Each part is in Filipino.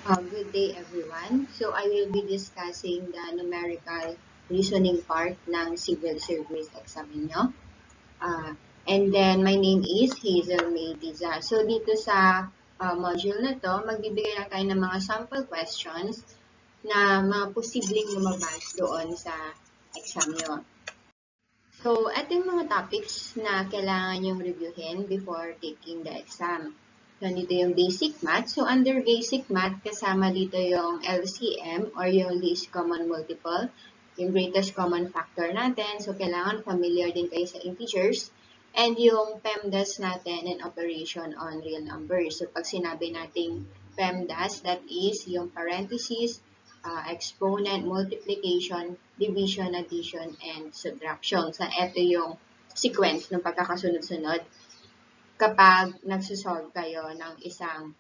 Good day everyone. So I will be discussing the numerical reasoning part ng civil service exam ninyo. And then my name is Hazel Mae Diza. So dito sa module na to, magbibigay lang tayo ng mga sample questions na mga posibleng lumabas doon sa exam nyo. So ito yung mga topics na kailangan yung reviewin before taking the exam. Nandito yung basic math. So, under basic math, kasama dito yung LCM or yung least common multiple, yung greatest common factor natin. So, kailangan familiar din kayo sa integers. And yung PEMDAS natin and operation on real numbers. So, pag sinabi nating PEMDAS, that is yung parentheses, exponent, multiplication, division, addition, and subtraction. So, ito yung sequence ng pagkakasunod-sunod kapag nagsosolve kayo ng isang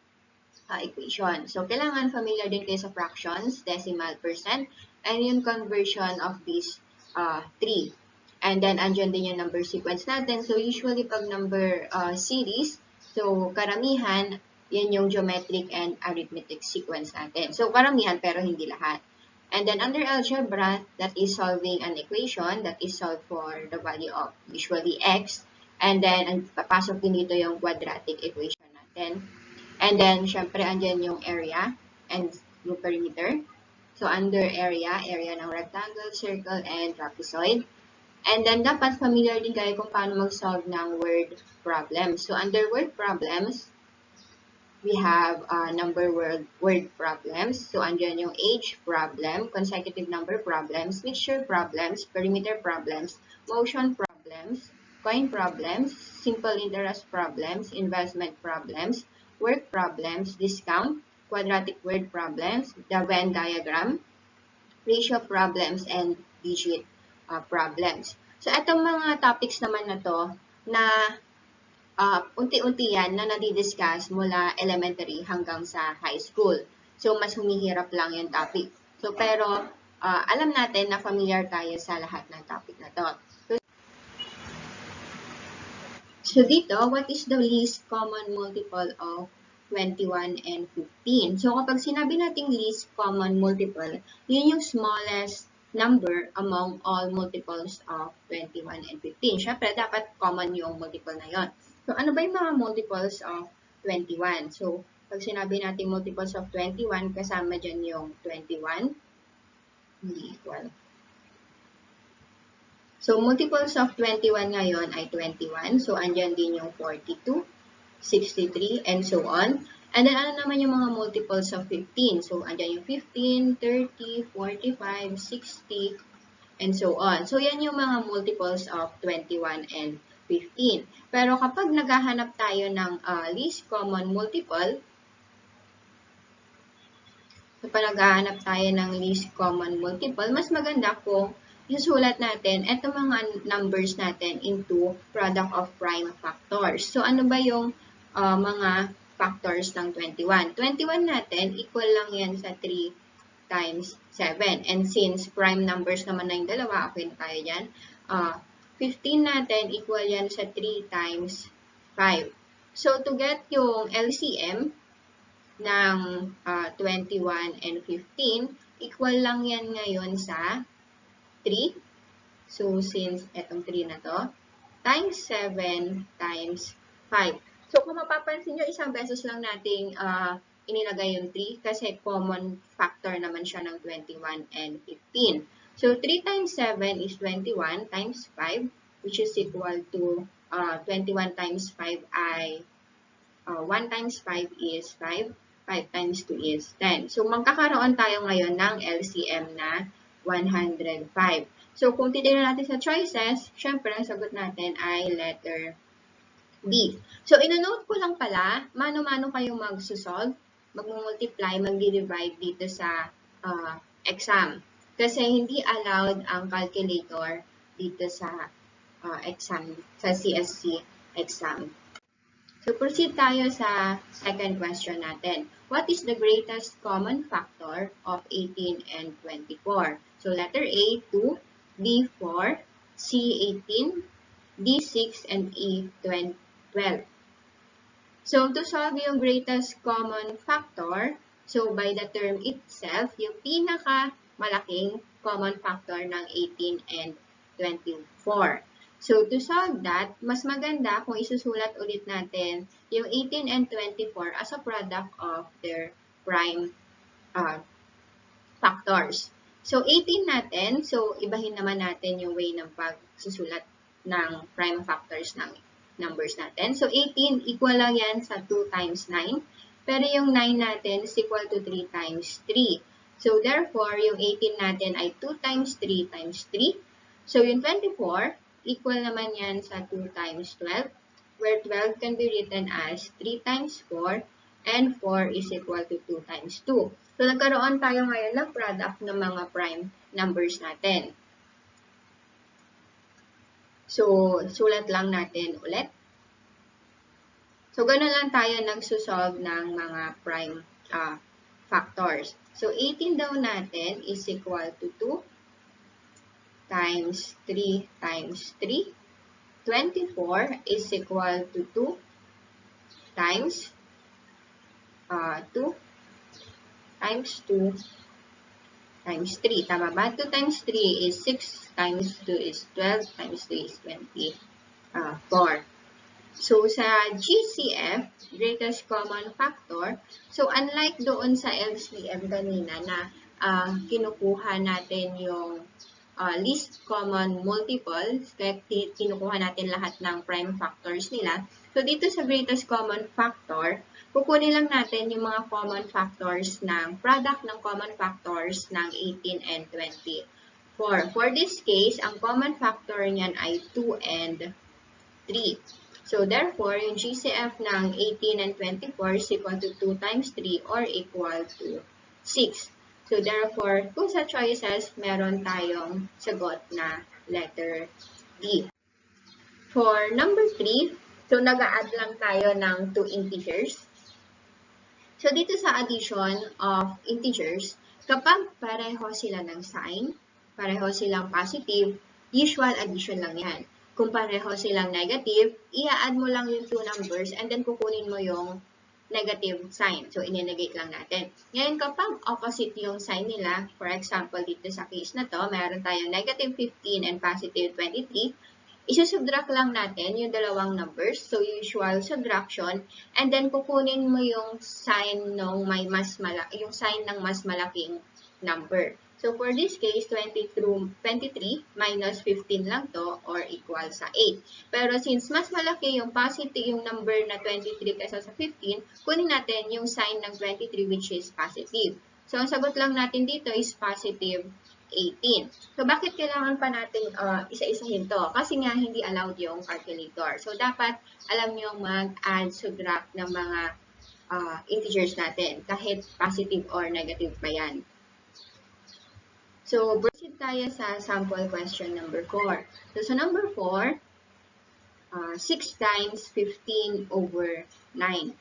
equation. So, kailangan familiar din kayo sa fractions, decimal, percent, and yung conversion of these three. And then, andyan din yung number sequence natin. So, usually, pag number series, so, karamihan, yan yung geometric and arithmetic sequence natin. So, karamihan, pero hindi lahat. And then, under algebra, that is solving an equation that is solved for the value of usually x. And then, papasok din dito yung quadratic equation natin. And then, syempre, andyan yung area and yung perimeter. So, under area ng rectangle, circle, and trapezoid. And then, dapat familiar din kayo kung paano mag-solve ng word problems. So, under word problems, we have number word problems. So, andyan yung age problem, consecutive number problems, mixture problems, perimeter problems, motion problems, coin problems, simple interest problems, investment problems, work problems, discount, quadratic word problems, the Venn diagram, ratio problems, and digit problems. So, itong mga topics naman na to na unti-unti yan na nadidiscuss mula elementary hanggang sa high school. So, mas humihirap lang yung topic. So, pero alam natin na familiar tayo sa lahat ng topic na to. So, dito, what is the least common multiple of 21 and 15? So, kapag sinabi nating least common multiple, yun yung smallest number among all multiples of 21 and 15. Syempre, dapat common yung multiple na yon. So, ano ba yung mga multiples of 21? So, pag sinabi natin multiples of 21, kasama dyan yung 21, hindi equal. So, multiples of 21 ngayon ay 21. So, andyan din yung 42, 63, and so on. And then, ano naman yung mga multiples of 15? So, andyan yung 15, 30, 45, 60, and so on. So, yan yung mga multiples of 21 and 15. Pero kapag naghahanap tayo ng least common multiple, mas maganda kung isusulat natin itong mga numbers natin into product of prime factors. So, ano ba yung mga factors ng 21? 21 natin, equal lang yan sa 3 times 7. And since prime numbers naman na yung dalawa, okay na tayo dyan. 15 natin, equal yan sa 3 times 5. So, to get yung LCM ng 21 and 15, equal lang yan ngayon sa 3. So, since etong 3 na to, times 7 times 5. So, kung mapapansin nyo, isang beses lang nating inilagay yung 3 kasi common factor naman siya ng 21 and 15. So, 3 times 7 is 21 times 5, which is equal to 21 times 5 ay 1 times 5 is 5. 5 times 2 is 10. So, magkakaroon tayo ngayon ng LCM na 105. So, kung titignan natin sa choices, syempre, ang sagot natin ay letter B. So, ino-note ko lang pala, mano-mano kayong mag-solve, mag-multiply, mag-divide dito sa exam. Kasi hindi allowed ang calculator dito sa exam, sa CSC exam. So, proceed tayo sa second question natin. What is the greatest common factor of 18 and 24? So, letter A, 2, B, 4, C, 18, D, 6, and E, 12. So, to solve yung greatest common factor, So, by the term itself, yung pinakamalaking common factor ng 18 and 24. So, to solve that, mas maganda kung isusulat ulit natin yung 18 and 24 as a product of their prime factors. So, 18 natin, so ibahin naman natin yung way ng pagsusulat ng prime factors ng numbers natin. So, 18 equal lang yan sa 2 times 9. Pero yung 9 natin is equal to 3 times 3. So, therefore, yung 18 natin ay 2 times 3 times 3. So, yung 24, equal naman yan sa 2 times 12, where 12 can be written as 3 times 4, and 4 is equal to 2 times 2. So, nagkaroon tayo ngayon ng product ng mga prime numbers natin. So, sulat lang natin ulit. So, ganun lang tayo nagsusolve ng mga prime factors. So, 18 daw natin is equal to 2 times 3 times 3. 24 is equal to 2 times 2 times 2 times 3. Tama ba? 2 times 3 is 6 times 2 is 12 times 2 is 24. So, sa GCF, greatest common factor, so unlike doon sa LCM kanina na kinukuha natin yung least common multiple, kaya kinukuha natin lahat ng prime factors nila. So, dito sa greatest common factor, kukunin lang natin yung mga common factors ng product ng common factors ng 18 and 24. For this case, ang common factor niyan ay 2 and 3. So, therefore, yung GCF ng 18 and 24 is equal to 2 times 3 or equal to 6. So, therefore, kung sa choices, meron tayong sagot na letter D. For number 3, so nag-a-add lang tayo ng 2 integers. So, dito sa addition of integers, kapag pareho sila ng sign, pareho silang positive, usual addition lang yan. Kung pareho silang negative, i-add mo lang yung 2 numbers and then kukunin mo yung negative sign. So, ininegate lang natin. Ngayon, kapag opposite yung sign nila, for example, dito sa case na to, meron tayong negative 15 and positive 23, isusubtract lang natin yung dalawang numbers. So, usual subtraction. And then, kukunin mo yung sign ng yung sign ng mas malaking number. So, for this case, 23 minus 15 lang to or equal sa 8. Pero since mas malaki yung positive yung number na 23 kaysa sa 15, kunin natin yung sign ng 23 which is positive. So, ang sagot lang natin dito is positive 18. So, bakit kailangan pa natin isa-isahin to? Kasi nga, hindi allowed yung calculator. So, dapat alam nyo mag-add, subtract ng mga integers natin, kahit positive or negative pa yan. So, proceed tayo sa sample question number 4. So, sa number 4, 6 times 15 over 9.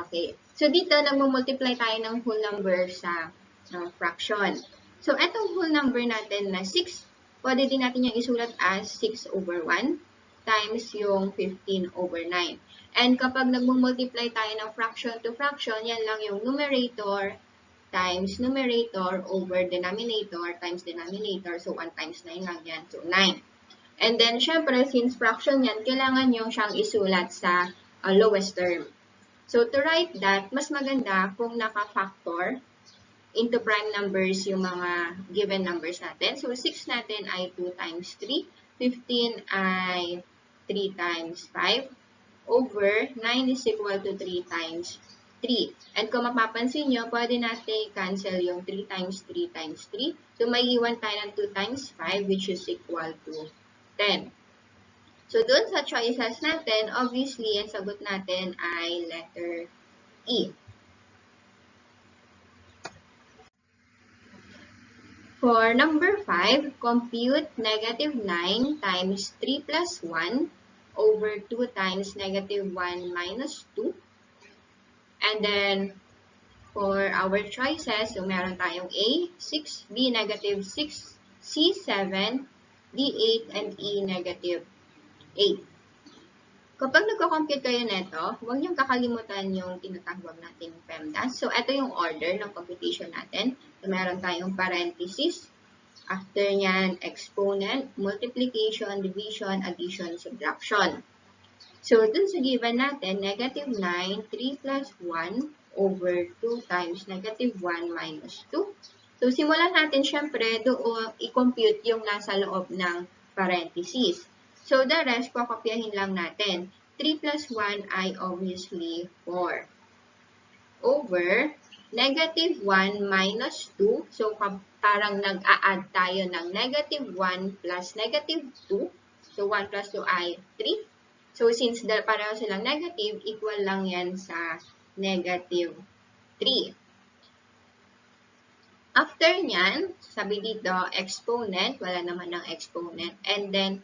Okay. So, dito, nagmumultiply tayo ng whole number sa fraction. So, etong whole number natin na 6, pwede din natin yung isulat as 6 over 1 times yung 15 over 9. And kapag nagmumultiply tayo ng fraction to fraction, yan lang yung numerator times numerator over denominator times denominator. So, 1 times 9 lang yan. So, 9. And then, syempre, since fraction yan, kailangan yung siyang isulat sa lowest term. So, to write that, mas maganda kung naka-factor into prime numbers yung mga given numbers natin. So, 6 natin ay 2 times 3. 15 ay 3 times 5. Over 9 is equal to 3 times 3. And kung mapapansin nyo, pwede natin cancel yung 3 times 3 times 3. So, may iwan tayo ng 2 times 5 which is equal to 10. So, dun sa choices natin, obviously, ang sagot natin ay letter E. For number 5, compute negative 9 times 3 plus 1 over 2 times negative 1 minus 2. And then, for our choices, so meron tayong A, 6, B, negative 6, C, 7, D, 8, and E, negative 8. Kapag nagko-compute kayo neto, huwag niyong kakalimutan yung tinatawag nating PEMDAS. So, ito yung order ng computation natin. So, meron tayong parenthesis. After nyan, exponent, multiplication, division, addition, subtraction. So, dun sa given natin, negative 9, 3 plus 1 over 2 times negative 1 minus 2. So, simulan natin syempre doon i-compute yung nasa loob ng parenthesis. So, the rest, kokopyahin lang natin. 3 plus 1 ay obviously 4. Over negative 1 minus 2. So, parang nag-a-add tayo ng negative 1 plus negative 2. So, 1 plus 2 ay 3. So, since pareho silang negative, equal lang yan sa negative 3. After nyan, sabi dito, exponent, wala naman ng exponent, and then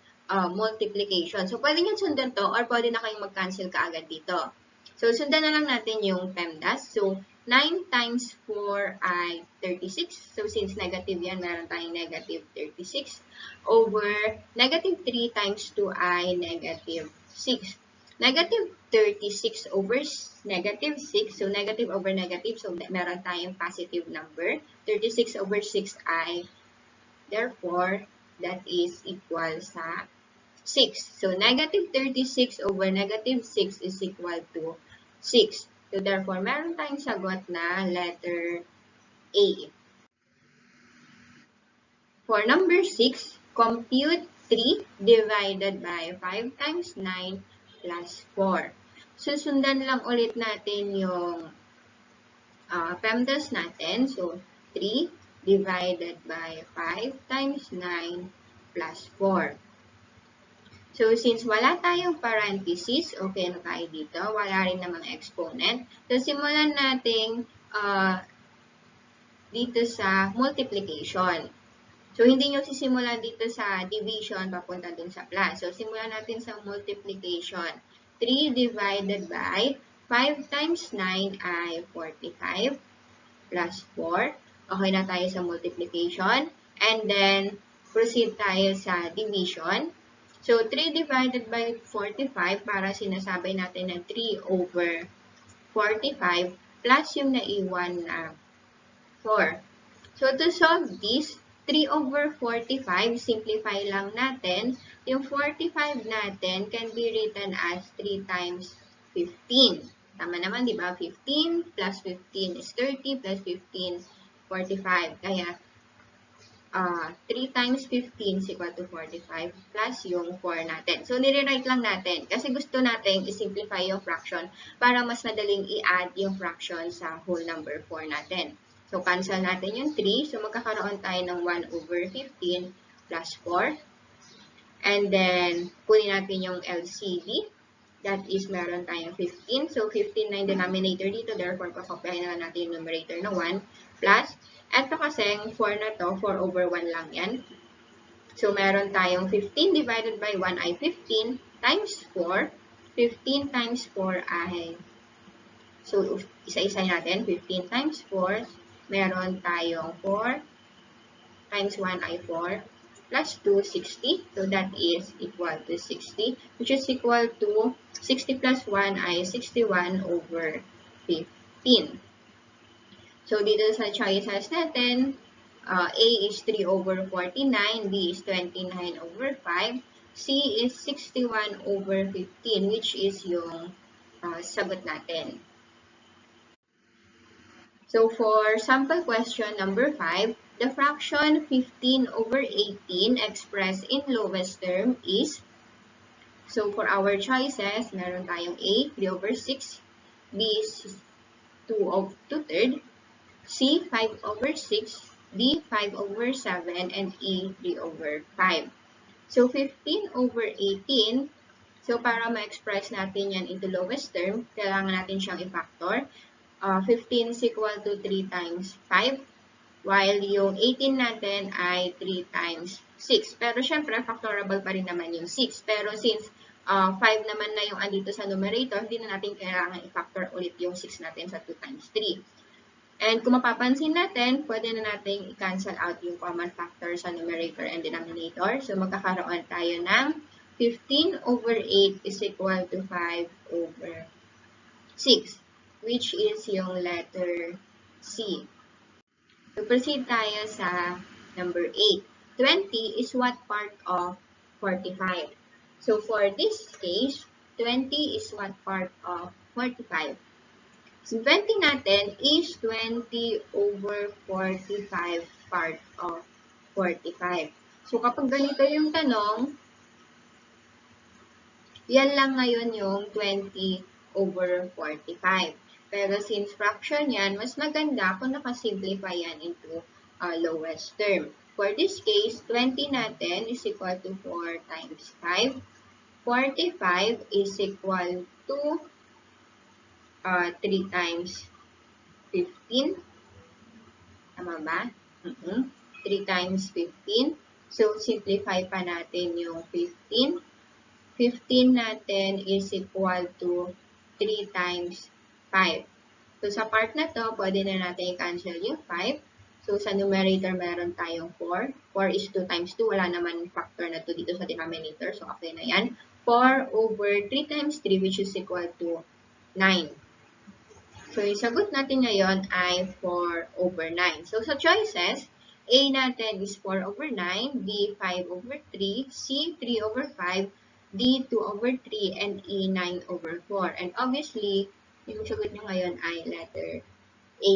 multiplication. So, pwede nyo sundan to, or pwede na kayong mag-cancel kaagad dito. So, sundan na lang natin yung PEMDAS. So, 9 times 4 ay 36. So, since negative yan, meron tayong negative 36. Over negative 3 times 2 ay negative 6. Negative 36 over negative 6. So, negative over negative. So, meron tayong positive number. 36 over 6 ay, therefore, that is equal sa 6. So, negative 36 over negative 6 is equal to 6. So, therefore, meron tayong sagot na letter A. For number 6, compute 3 divided by 5 times 9 plus 4. Susundan lang ulit natin yung PEMDAS natin. So, 3 divided by 5 times 9 plus 4. So, since wala tayong parenthesis, okay na tayo dito. Wala rin namang exponent. So, simulan natin dito sa multiplication. So, hindi nyo sisimulan dito sa division papunta dun sa plus. So, simulan natin sa multiplication. 3 divided by 5 times 9 ay 45 plus 4. Okay na tayo sa multiplication. And then, proceed tayo sa division. So, 3 divided by 45, para sinasabi natin na 3 over 45 plus yung naiwan na 4. So, to solve this, 3 over 45, simplify lang natin. Yung 45 natin can be written as 3 times 15. Tama naman, di ba? 15 plus 15 is 30 plus 15, 45. Kaya, 3 times 15 is equal to 45 plus yung 4 natin. So, nire-write lang natin kasi gusto natin i-simplify yung fraction para mas madaling i-add yung fraction sa whole number 4 natin. So, cancel natin yung 3. So, magkakaroon tayo ng 1 over 15 plus 4. And then, kunin natin yung LCD. That is, meron tayong 15. So, 15 na yung denominator dito. Therefore, kakopyahin na natin yung numerator na 1 plus. Ito kasing 4 na to, 4 over 1 lang yan. So, meron tayong 15 divided by 1 ay 15 times 4. 15 times 4 ay, so, isa-isa natin. 15 times 4, meron tayong 4 times 1 ay 4 plus 2, 60. So, that is equal to 60, which is equal to 60 plus 1 ay 61 over 15. So, dito sa choices natin, A is 3 over 49, B is 29 over 5, C is 61 over 15, which is yung sagot natin. So, for sample question number 5, the fraction 15 over 18 expressed in lowest term is, so for our choices, meron tayong A, 3 over 6, B is 2 third, C, 5 over 6, D, 5 over 7, and E, 3 over 5. So, 15 over 18, so para ma-express natin yan into lowest term, kailangan natin siyang i-factor. 15 is equal to 3 times 5, while yung 18 natin ay 3 times 6. Pero syempre, factorable pa rin naman yung 6. Pero since 5 naman na yung andito sa numerator, hindi na natin kailangan i-factor ulit yung 6 natin sa 2 times 3. And kung mapapansin natin, pwede na natin i-cancel out yung common factor sa numerator and denominator. So, magkakaroon tayo ng 15 over 8 is equal to 5 over 6, which is yung letter C. So, proceed tayo sa number 8. 20 is what part of 45? So, for this case, 20 is what part of 45? So, 20 natin is 20 over 45 part of 45. So, kapag ganito yung tanong, yan lang ngayon yung 20 over 45. Pero since fraction yan, mas maganda kung nakasimplify yan into lowest term. For this case, 20 natin is equal to 4 times 5. 45 is equal to 3 times 15. Tama ba? 3 times 15. So, simplify pa natin yung 15. 15 natin is equal to 3 times 5. So, sa part na to, pwede na natin i-cancel yung 5. So, sa numerator, meron tayong 4. 4 is 2 times 2. Wala naman factor na 2 dito sa denominator. So, okay na yan. 4 over 3 times 3, which is equal to 9. So, yung sagot natin ngayon ay 4 over 9. So, sa choices, A natin is 4 over 9, B 5 over 3, C 3 over 5, D 2 over 3, and E 9 over 4. And obviously, yung sagot nyo ngayon ay letter A.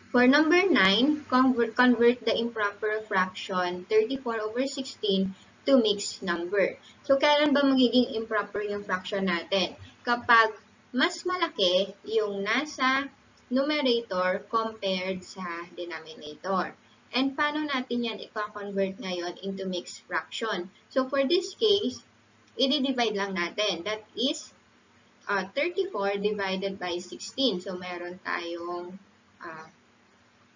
For number 9, convert the improper fraction 34 over 16 to mixed number. So, kailan ba magiging improper yung fraction natin? Kapag mas malaki yung nasa numerator compared sa denominator. And paano natin yan i-convert ngayon into mixed fraction? So, for this case, i-divide lang natin. That is 34 divided by 16. So, meron tayong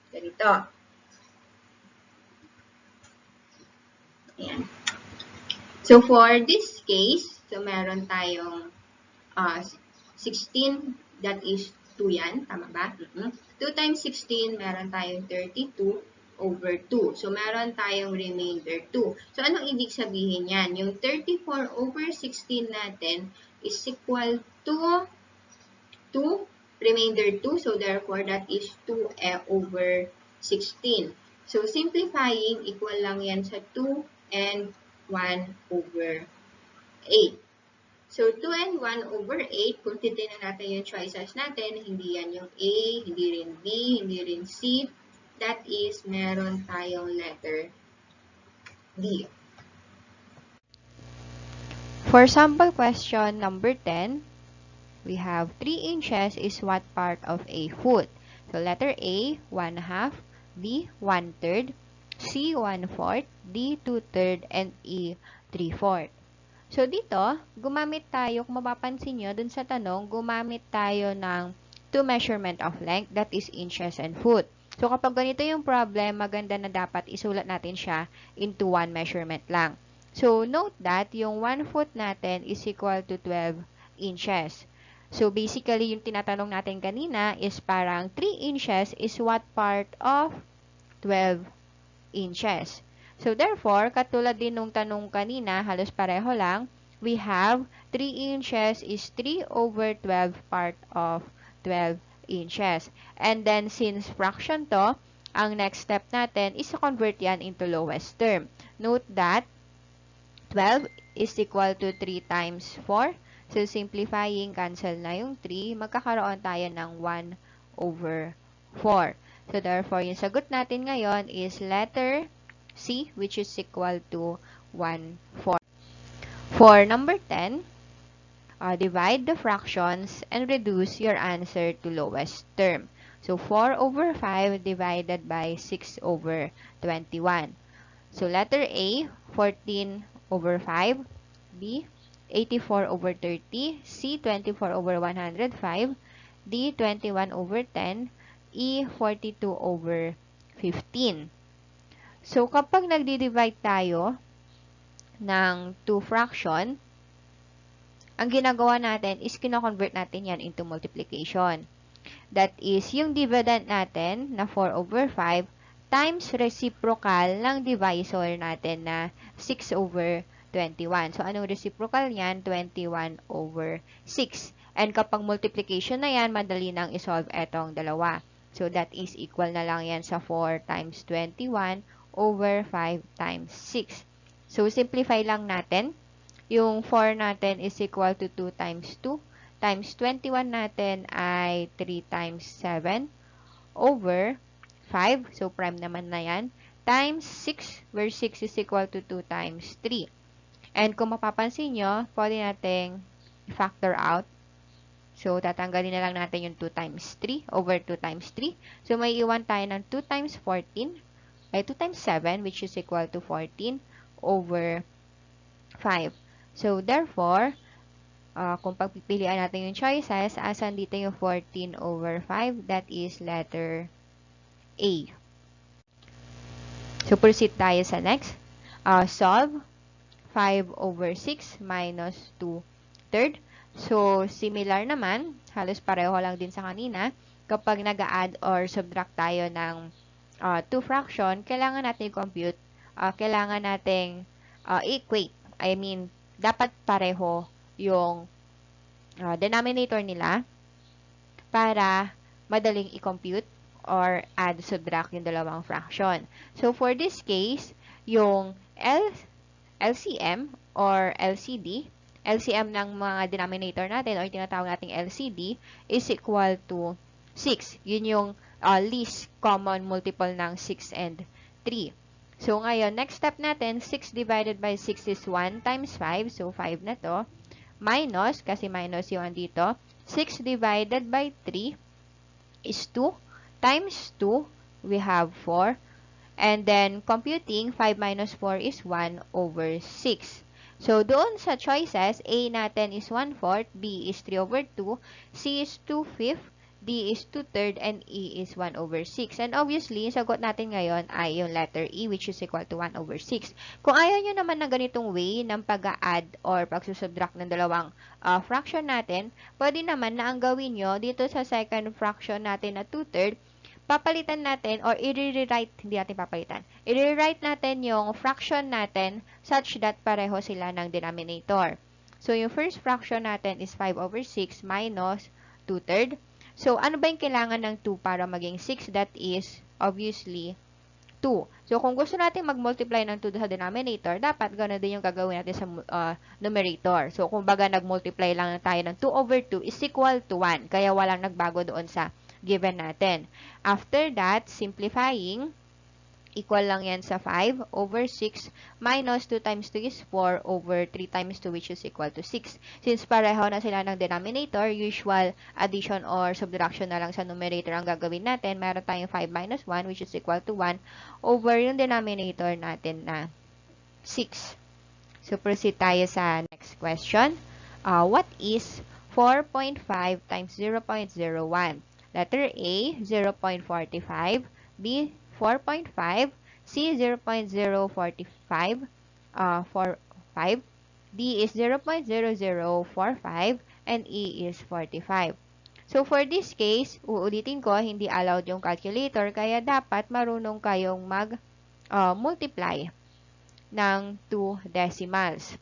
ganito. Ayan. So, for this case, so meron tayong 16, that is 2 yan. Tama ba? 2 times 16, meron tayong 32 over 2. So, meron tayong remainder 2. So, anong ibig sabihin yan? Yung 34 over 16 natin is equal to 2, remainder 2. So, therefore, that is 2 over 16. So, simplifying, equal lang yan sa 2 and 1 over 8. So, 2 and 1 over 8, kung titignan natin yung choices natin, hindi yan yung A, hindi rin B, hindi rin C. That is, meron tayong letter D. For sample question number 10, we have 3 inches is what part of a foot? So, letter A, 1/2, B, 1/3, C, 1/4, D, 2/3, and E, 3/4. So, dito, gumamit tayo, kung mapapansin nyo, dun sa tanong, gumamit tayo ng 2 measurement of length, that is inches and foot. So, kapag ganito yung problem, maganda na dapat isulat natin siya into 1 measurement lang. So, note that yung 1 foot natin is equal to 12 inches. So, basically, yung tinatanong natin kanina is parang 3 inches is what part of 12 inches. So, therefore, katulad din nung tanong kanina, halos pareho lang, we have 3 inches is 3 over 12 part of 12 inches. And then, since fraction to, ang next step natin is to convert yan into lowest term. Note that 12 is equal to 3 times 4. So, simplifying, cancel na yung 3. Magkakaroon tayo ng 1 over 4. So, therefore, yung sagot natin ngayon is letter C, which is equal to 1/4. For number 10, divide the fractions and reduce your answer to lowest term. So, 4 over 5 divided by 6 over 21. So, letter A, 14 over 5, B, 84 over 30, C, 24 over 105, D, 21 over 10, E, 42 over 15. So, kapag nagdi-divide tayo ng 2 fraction, ang ginagawa natin is kino-convert natin yan into multiplication. That is, yung dividend natin na 4 over 5 times reciprocal ng divisor natin na 6 over 21. So, anong reciprocal yan? 21 over 6. And kapag multiplication na yan, madali nang isolve etong dalawa. So, that is equal na lang yan sa 4 times 21 over 5 times 6. So, simplify lang natin. Yung 4 natin is equal to 2 times 2 times 21 natin ay 3 times 7 over 5. So, prime naman na yan. Times 6, where 6 is equal to 2 times 3. And kung mapapansin nyo, pwede nating factor out. So, tatanggalin na lang natin yung 2 times 3 over 2 times 3. So, may iwan tayo ng 2 times 14, ay 2 times 7, which is equal to 14 over 5. So, therefore, kung pagpipilian natin yung choices, asan dito yung 14 over 5? That is letter A. So, proceed tayo sa next. Solve 5 over 6 minus 2 third. So, similar naman, halos pareho lang din sa kanina. Kapag nag-add or subtract tayo ng 2 fraction, kailangan natin i-compute, kailangan natin equate. I mean, dapat pareho yung denominator nila para madaling i-compute or add, subtract yung dalawang fraction. So, for this case, yung LCM or LCM ng mga denominator natin or tinatawag nating LCD is equal to 6. Yun yung least common multiple ng 6 and 3. So, ngayon, next step natin, 6 divided by 6 is 1 times 5. So, 5 na to. Minus, kasi minus yung dito, 6 divided by 3 is 2. Times 2, we have 4. And then, computing, 5 minus 4 is 1 over 6. So, doon sa choices, A natin is 1/4, B is 3 over 2, C is 2/5, D is 2/3, and E is 1 over 6. And obviously, yung sagot natin ngayon ay yung letter E, which is equal to 1 over 6. Kung ayaw nyo naman ng ganitong way ng pag-add or pagsusubtract ng dalawang fraction natin, pwede naman na ang gawin nyo dito sa second fraction natin na 2/3, papalitan natin or i-rewrite, hindi natin papalitan, i-rewrite natin yung fraction natin such that pareho sila ng denominator. So, yung first fraction natin is 5 over 6 minus 2/3. So, ano ba yung kailangan ng 2 para maging 6? That is, obviously, 2. So, kung gusto natin mag-multiply ng 2 sa denominator, dapat gano'n din yung gagawin natin sa numerator. So, kung baga nag-multiply lang tayo ng 2 over 2 is equal to 1. Kaya walang nagbago doon sa given natin. After that, simplifying, equal lang yan sa 5 over 6 minus 2 times 2 is 4 over 3 times 2, which is equal to 6. Since pareho na sila ng denominator, usual addition or subtraction na lang sa numerator ang gagawin natin. Meron tayong 5 minus 1, which is equal to 1 over yung denominator natin na 6. So, proceed tayo sa next question. What is 4.5 times 0.01? Letter A, 0.45, B, 4.5, C, 0.045, 45, D is 0.0045, and E is 45. So, for this case, uulitin ko, hindi allowed yung calculator, kaya dapat marunong kayong mag-multiply ng 2 decimals.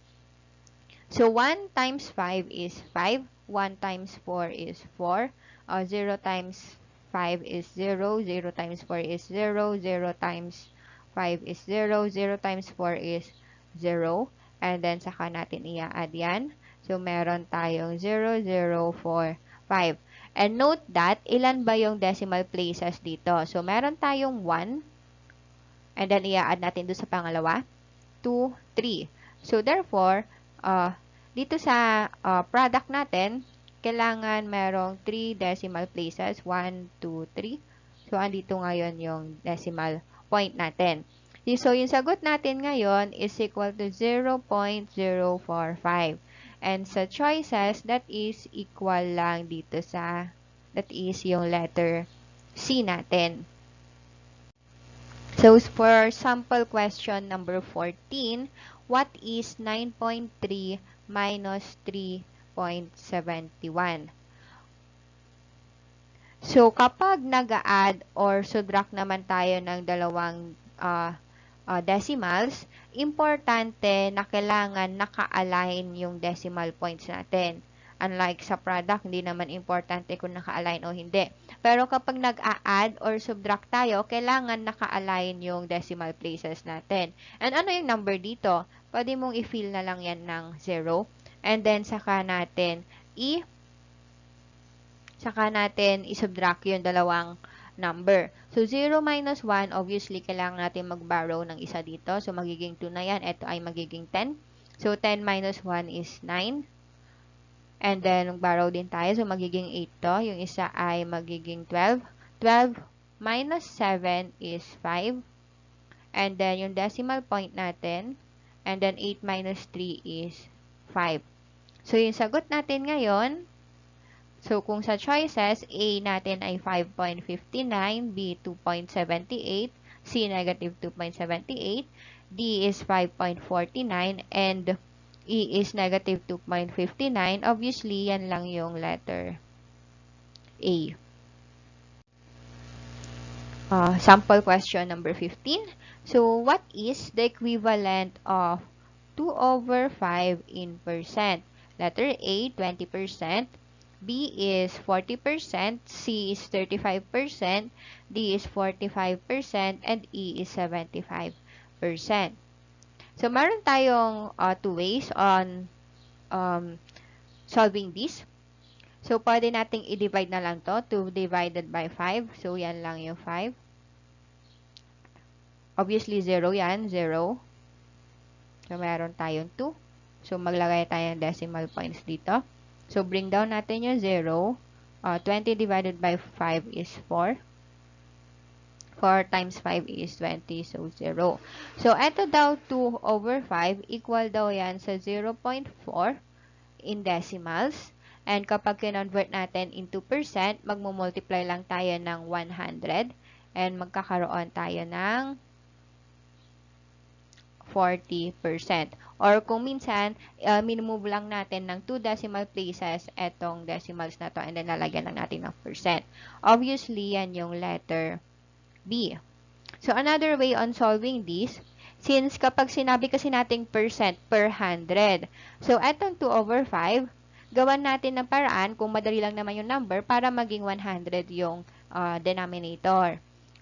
So, 1 times 5 is 5, 1 times 4 is 4, 0 times 5 is 0, 0 times 4 is 0, 0 times 5 is 0, 0 times 4 is 0, and then saka natin i-add yan. So, meron tayong 0, 0, 4, 5. And note that, ilan ba yung decimal places dito? So, meron tayong 1, and then i-add natin doon sa pangalawa, 2, 3. So, therefore, dito sa product natin, kailangan merong 3 decimal places. 1, 2, 3. So, andito ngayon yung decimal point natin. So, yung sagot natin ngayon is equal to 0.045. And sa choices, that is equal lang dito sa, that is yung letter C natin. So, for sample question number 14, what is 9.3 minus 3.71? So, kapag nag-add or subtract naman tayo ng dalawang decimals, importante na kailangan naka-align yung decimal points natin. Unlike sa product, hindi naman importante kung naka-align o hindi. Pero kapag nag-a-add or subtract tayo, kailangan naka-align yung decimal places natin. And ano yung number dito? Pwede mong i-fill na lang yan ng 0. And then, saka natin i-subtract yung dalawang number. So, 0 minus 1, obviously, kailangan natin mag-borrow ng isa dito. So, magiging 2 na yan. Ito ay magiging 10. So, 10 minus 1 is 9. And then, mag-borrow din tayo. So, magiging 8 to. Yung isa ay magiging 12. 12 minus 7 is 5. And then, yung decimal point natin. And then, 8 minus 3 is 5. So, yung sagot natin ngayon, so, kung sa choices, A natin ay 5.59, B 2.78, C negative 2.78, D is 5.49, and E is negative 2.59. Obviously, yan lang yung letter A. Sample question number 15. So, what is the equivalent of 2 over 5 in percent? Letter A, 20%. B is 40%, C is 35%, D is 45%, and E is 75%. So, meron tayong 2 ways on solving this. So, pwede nating i-divide na lang to. 2 divided by 5. So, yan lang yung 5. Obviously, 0 yan. 0. So, meron tayong 2. So, maglagay tayo ng decimal points dito. So, bring down natin yung 0. 20 divided by 5 is 4. 4 times 5 is 20. So, 0. So, eto daw 2 over 5 equal daw yan sa 0.4 in decimals. And kapag kinonvert natin into percent, magmumultiply lang tayo ng 100. And magkakaroon tayo ng 40%. Or kung minsan, minimove lang natin ng 2 decimal places etong decimals na to and then lalagyan lang natin ng percent. Obviously, yan yung letter B. So, another way on solving this, since kapag sinabi kasi nating percent per 100, so etong 2 over 5, gawan natin ng paraan, kung madali lang naman yung number, para maging 100 yung denominator.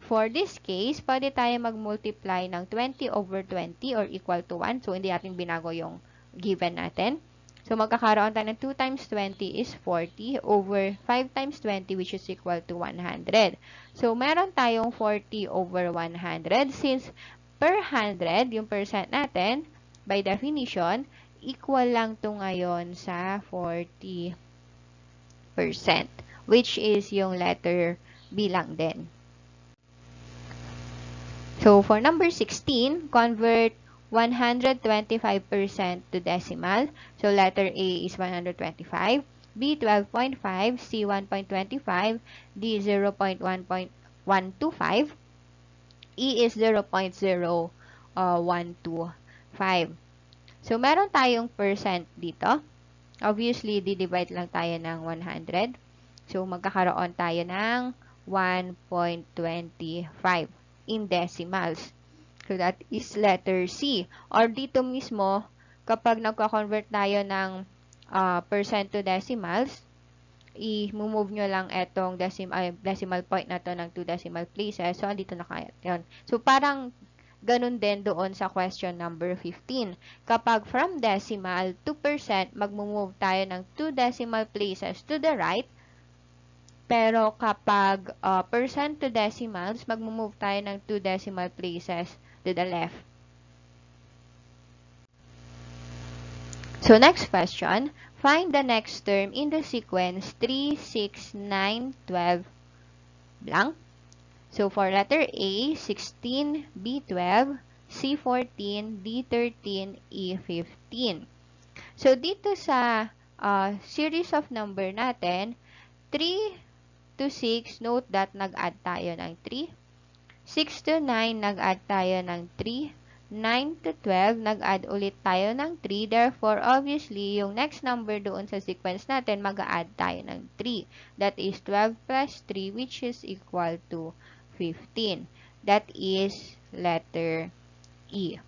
For this case, pwede tayo mag-multiply ng 20 over 20 or equal to 1. So, hindi natin binago yung given natin. So, magkakaroon tayo ng 2 times 20 is 40 over 5 times 20 which is equal to 100. So, meron tayong 40 over 100. Since per 100, yung percent natin, by definition, equal lang to ngayon sa 40%. Which is yung letter B lang din. So, for number 16, convert 125% to decimal. So, letter A is 125, B 12.5, C 1.25, D 0.125, E is 0.0125. So, meron tayong percent dito. Obviously, di-divide lang tayo ng 100. So, magkakaroon tayo ng 1.25 in decimals. So, that is letter C. Or dito mismo, kapag nagka-convert tayo ng percent to decimals, i-move nyo lang etong decimal point na to ng 2 decimal places. So, andito na kaya yun. So, parang ganun din doon sa question number 15. Kapag from decimal to percent, mag-move tayo ng 2 decimal places to the right. Pero kapag percent to decimals, mag-move tayo ng 2 decimal places to the left. So, next question. Find the next term in the sequence 3, 6, 9, 12, blank. So, for letter A, 16, B, 12, C, 14, D, 13, E, 15. So, dito sa series of number natin, 3 to 6, note that nag-add tayo ng 3. 6 to 9, nag-add tayo ng 3. 9 to 12, nag-add ulit tayo ng 3. Therefore, obviously, yung next number doon sa sequence natin, mag-add tayo ng 3. That is 12 plus 3, which is equal to 15. That is letter E.